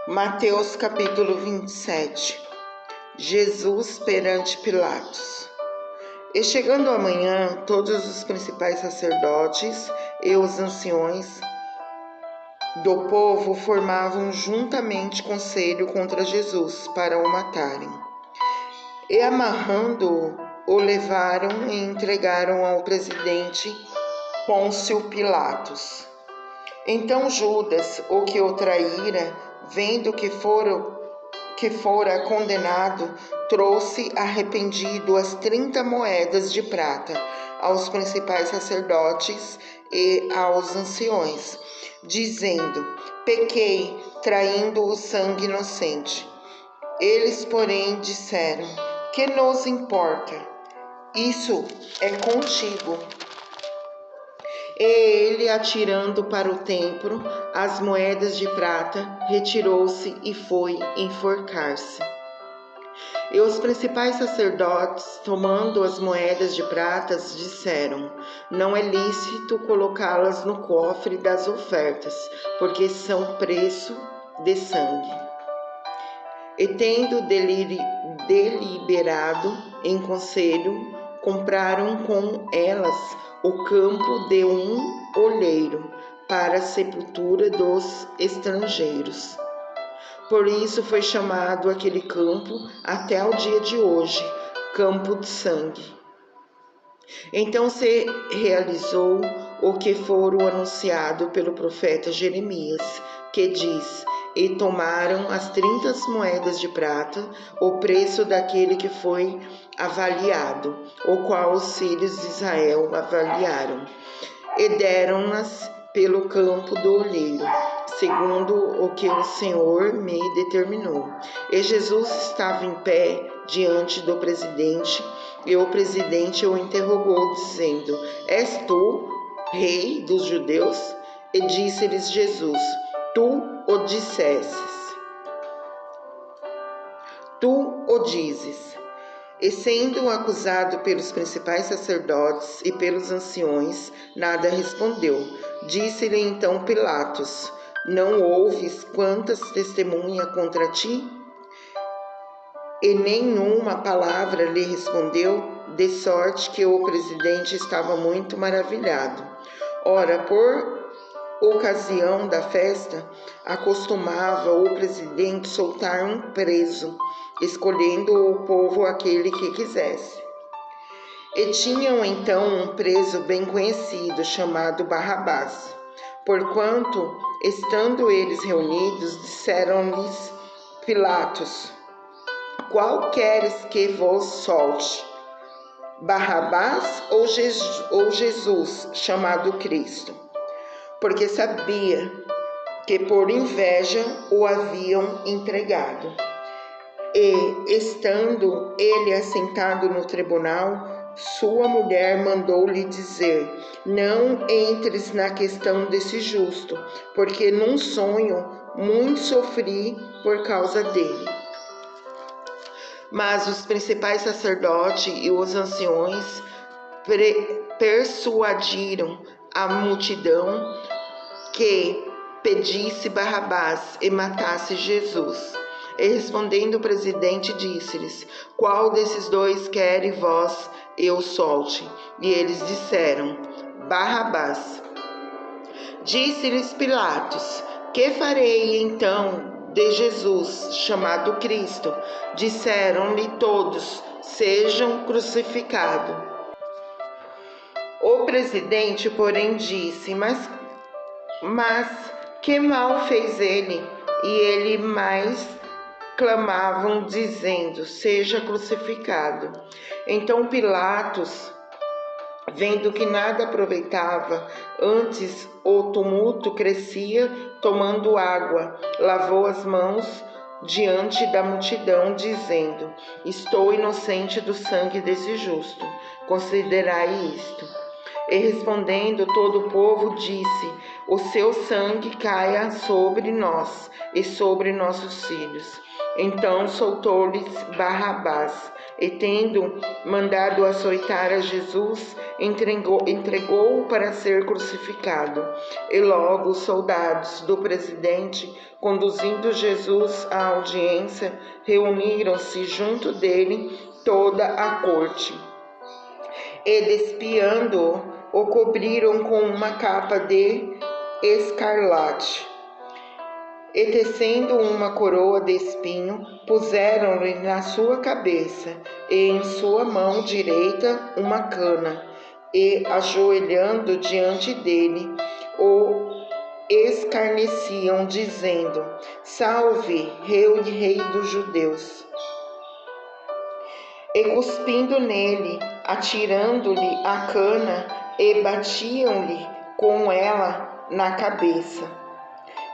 Mateus capítulo 27. Jesus perante Pilatos. E chegando a manhã, todos os principais sacerdotes e os anciões do povo formavam juntamente conselho contra Jesus para o matarem. E amarrando-o, o levaram e entregaram ao presidente Pôncio Pilatos. Então Judas, o que o traíra, vendo que fora condenado, trouxe arrependido as 30 moedas de prata aos principais sacerdotes e aos anciões, dizendo: pequei, traindo o sangue inocente. Eles, porém, disseram: que nos importa? Isso é contigo. E ele, atirando para o templo as moedas de prata, retirou-se e foi enforcar-se. E os principais sacerdotes, tomando as moedas de prata, disseram: não é lícito colocá-las no cofre das ofertas, porque são preço de sangue. E tendo deliberado em conselho, compraram com elas o campo de um olheiro para a sepultura dos estrangeiros. Por isso foi chamado aquele campo até o dia de hoje, Campo de Sangue. Então se realizou o que fora anunciado pelo profeta Jeremias, que diz: e tomaram as 30 moedas de prata, o preço daquele que foi avaliado, o qual os filhos de Israel avaliaram, e deram-nas pelo campo do olheiro, segundo o que o Senhor me determinou. E Jesus estava em pé diante do presidente, e o presidente o interrogou, dizendo: és tu, rei dos judeus? E disse-lhes Jesus: tu o dissestes. Tu o dizes. E sendo acusado pelos principais sacerdotes e pelos anciões, nada respondeu. Disse-lhe então Pilatos: não ouves quantas testemunha contra ti? E nenhuma palavra lhe respondeu, de sorte que o presidente estava muito maravilhado. Ora, por ocasião da festa, acostumava o presidente soltar um preso, escolhendo o povo aquele que quisesse. E tinham então um preso bem conhecido, chamado Barrabás. Porquanto, estando eles reunidos, disseram-lhes Pilatos: qual queres que vos solte? Barrabás ou Jesus, chamado Cristo? Porque sabia que por inveja o haviam entregado. E, estando ele assentado no tribunal, sua mulher mandou-lhe dizer: não entres na questão desse justo, porque num sonho muito sofri por causa dele. Mas os principais sacerdotes e os anciões persuadiram a multidão que pedisse Barrabás e matasse Jesus. E respondendo o presidente, disse-lhes: qual desses dois quere vós eu solte? E eles disseram: Barrabás. Disse-lhes Pilatos: que farei então de Jesus, chamado Cristo? Disseram-lhe todos: sejam crucificado. O presidente, porém, disse: mas que mal fez ele? E ele mais clamavam, dizendo: seja crucificado. Então Pilatos, vendo que nada aproveitava, antes o tumulto crescia, tomando água, lavou as mãos diante da multidão, dizendo: estou inocente do sangue desse justo, considerai isto. E respondendo todo o povo, disse: o seu sangue caia sobre nós e sobre nossos filhos. Então soltou-lhes Barrabás, E tendo mandado açoitar a Jesus, entregou-o para ser crucificado. E logo os soldados do presidente, conduzindo Jesus à audiência, reuniram-se junto dele toda a corte. E despiando-o, o cobriram com uma capa de escarlate. E tecendo uma coroa de espinho, puseram-lhe na sua cabeça, e em sua mão direita uma cana, e, ajoelhando diante dele, o escarneciam, dizendo: Salve, rei dos judeus! E cuspindo nele, atirando-lhe a cana, e batiam-lhe com ela na cabeça.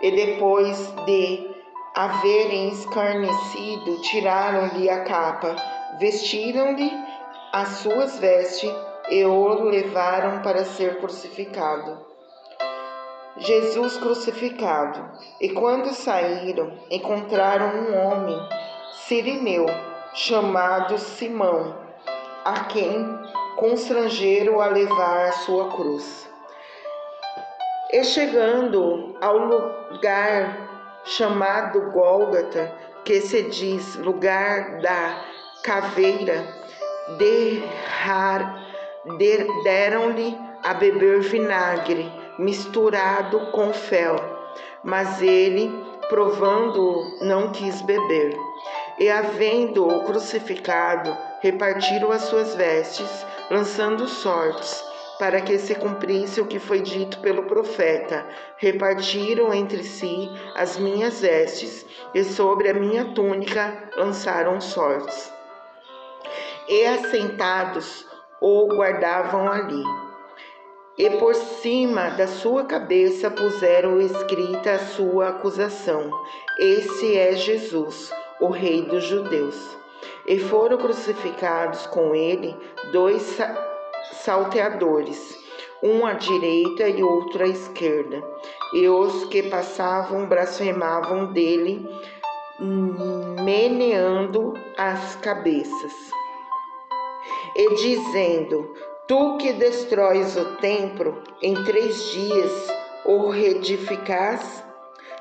E depois de haverem escarnecido, tiraram-lhe a capa, vestiram-lhe as suas vestes e o levaram para ser crucificado. Jesus crucificado. E quando saíram, encontraram um homem cireneu, chamado Simão, a quem constrangeram a levar a sua cruz. E chegando ao lugar chamado Gólgota, que se diz lugar da caveira, deram-lhe a beber vinagre misturado com fel, mas ele, provando-o, não quis beber. E havendo-o crucificado, repartiram as suas vestes, lançando sortes, para que se cumprisse o que foi dito pelo profeta: repartiram entre si as minhas vestes, e sobre a minha túnica lançaram sortes. E assentados o guardavam ali. E por cima da sua cabeça puseram escrita a sua acusação: Esse é Jesus, o Rei dos Judeus. E foram crucificados com ele 2 salteadores, um à direita e outro à esquerda. E os que passavam blasfemavam dele, meneando as cabeças, e dizendo: Tu que destróis o templo, em 3 dias o reedificás,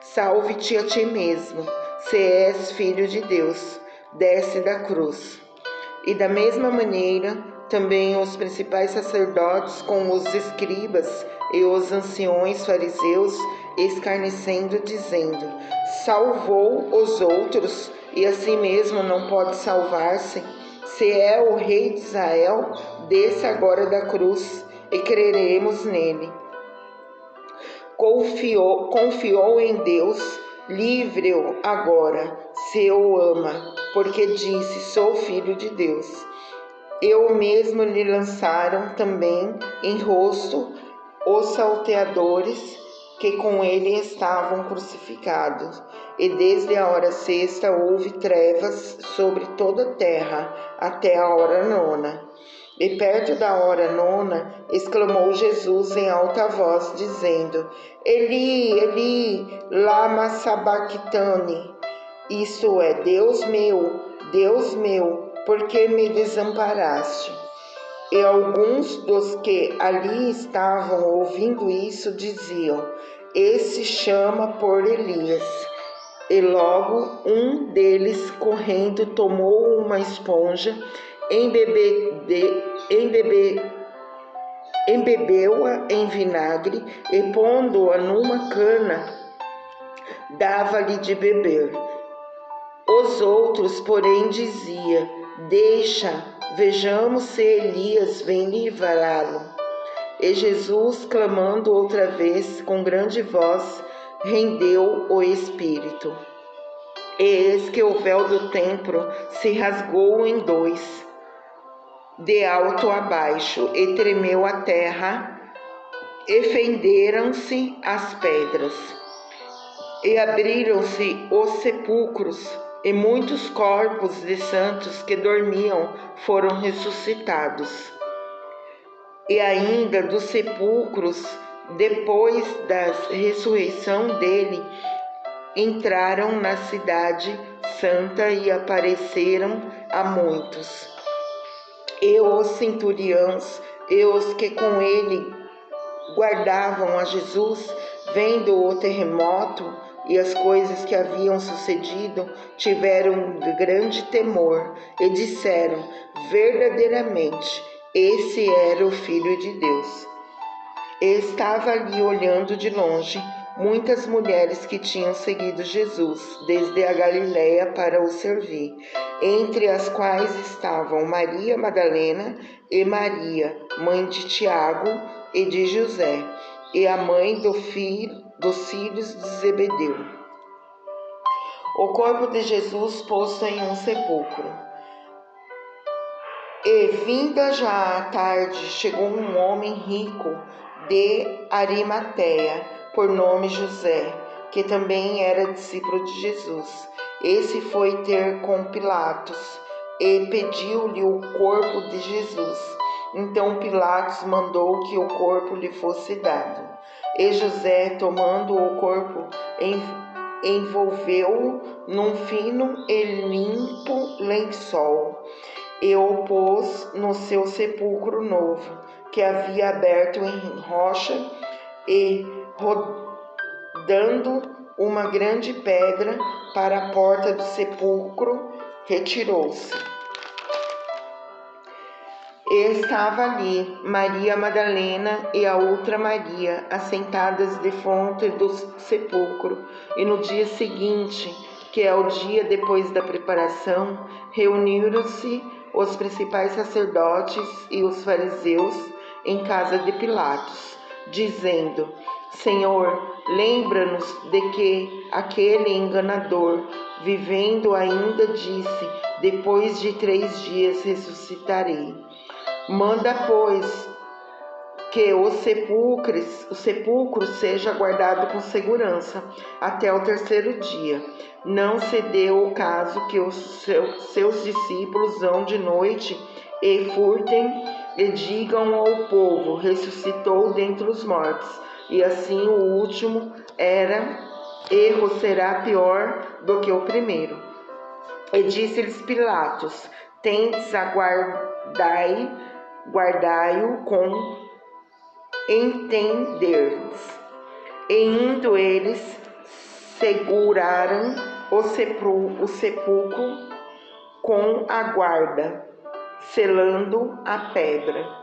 salve-te a ti mesmo, se és filho de Deus, desce da cruz. E da mesma maneira, também os principais sacerdotes com os escribas e os anciões fariseus, escarnecendo, dizendo: Salvou os outros, e a si mesmo não pode salvar-se. Se é o rei de Israel, desça agora da cruz, e creremos nele. Confiou em Deus, livre-o agora, se o ama, porque disse: Sou filho de Deus. E o mesmo lhe lançaram também em rosto os salteadores que com ele estavam crucificados. E desde a hora 6ª houve trevas sobre toda a terra, até a hora 9ª. E perto da hora 9ª, exclamou Jesus em alta voz, dizendo: Eli, Eli, lama sabachthani. Isto é: Deus meu, por que me desamparaste? E alguns dos que ali estavam ouvindo isso diziam: Esse chama por Elias. E logo um deles, correndo, tomou uma esponja, embebeu-a em vinagre e, pondo-a numa cana, dava-lhe de beber. Os outros, porém, diziam: Deixa, vejamos se Elias vem livrá-lo. E Jesus, clamando outra vez com grande voz, rendeu o espírito. E eis que o véu do templo se rasgou em 2, de alto a baixo, e tremeu a terra, e fenderam-se as pedras, e abriram-se os sepulcros, e muitos corpos de santos que dormiam foram ressuscitados. E ainda dos sepulcros, depois da ressurreição dele, entraram na cidade santa e apareceram a muitos. E os centuriões e os que com ele guardavam a Jesus, vendo o terremoto e as coisas que haviam sucedido, tiveram grande temor e disseram: verdadeiramente, esse era o Filho de Deus. E estava ali olhando de longe muitas mulheres que tinham seguido Jesus desde a Galiléia para o servir, entre as quais estavam Maria Madalena e Maria, mãe de Tiago e de José, e a mãe dos filhos de Zebedeu. O corpo de Jesus posto em um sepulcro. E vinda já a tarde, chegou um homem rico de Arimateia, por nome José, que também era discípulo de Jesus. Esse foi ter com Pilatos e pediu-lhe o corpo de Jesus. Então Pilatos mandou que o corpo lhe fosse dado. E José, tomando o corpo, envolveu-o num fino e limpo lençol e o pôs no seu sepulcro novo, que havia aberto em rocha, e rodando uma grande pedra para a porta do sepulcro, retirou-se. E estava ali Maria Madalena e a outra Maria, assentadas defronte do sepulcro. E no dia seguinte, que é o dia depois da preparação, reuniram-se os principais sacerdotes e os fariseus em casa de Pilatos, dizendo: Senhor, lembra-nos de que aquele enganador, vivendo ainda, disse: depois de 3 dias ressuscitarei. Manda, pois, que o sepulcro seja guardado com segurança até o 3º dia. Não se deu o caso que os seus discípulos vão de noite e furtem e digam ao povo: ressuscitou dentre os mortos, e assim o último erro será pior do que o primeiro. E disse-lhes Pilatos: tendes a guardai-o com entenderdes. E indo eles, seguraram o sepulcro com a guarda, selando a pedra.